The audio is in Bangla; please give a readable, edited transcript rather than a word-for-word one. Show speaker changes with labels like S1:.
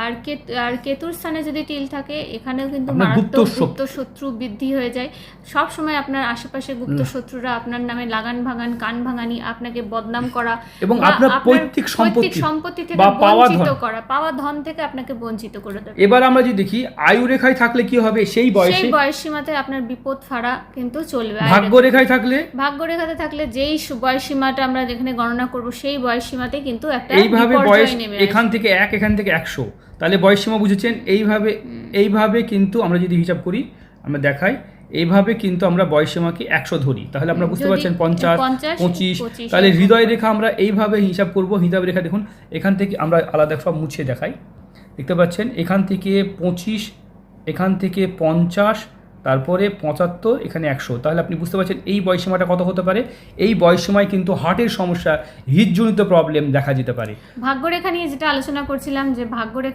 S1: আর কেতুর স্থানে যদি টিল থাকে এখানেও কিন্তু মারাত্মক গুপ্ত শত্রু বৃদ্ধি হয়ে যায়। সব সময় আপনার আশেপাশে গুপ্ত শত্রুরা আপনার নামে লাগান ভাঙান, কান ভাঙানি, আপনাকে বদনাম করা
S2: এবং আপনার পৈতৃক
S1: সম্পত্তি থেকে বঞ্চিত করা, পাওয়া ধন থেকে আপনাকে বঞ্চিত করে দেবে।
S2: এবার আমরা যদি দেখি আয়ু রেখায় থাকলে কি হবে, সেই
S1: বয়সীমাতে আপনার বিপদ ফাড়া কিন্তু চলবে।
S2: ভাগ্য রেখায়
S1: থাকলে যেই বয়সীমাটা আমরা যেখানে গণনা করব সেই বয়সীমাতে কিন্তু একটা
S2: এইভাবে বয়স এখান থেকে 1 এখান থেকে 100, তাহলে বয়সীমা বুঝেছেন। এইভাবে কিন্তু আমরা যদি হিসাব করি, আমরা দেখাই এইভাবে কিন্তু আমরা বয়সীমাকে 100 ধরি, তাহলে আপনারা বুঝতে পারছেন 50, 25। তাহলে হৃদয় রেখা আমরা এইভাবে হিসাব করব। হৃদয় রেখা দেখুন এখান থেকে আমরা আলাদা সব মুছে দেখাই, দেখতে পাচ্ছেন এখান থেকে 25, এখান থেকে 50, তারপরে 75, এখানে 100। তাহলে আপনি বুঝতে পারছেন এই বয়সীমাটা কত হতে পারে। এই বয়সীমায় কিন্তু হার্টের সমস্যা, হৃদজনিত প্রবলেম দেখা যেতে পারে।
S1: ভাগ্যরেখা নিয়ে যেটা আলোচনা করছিলাম, যে ভাগ্যরেখা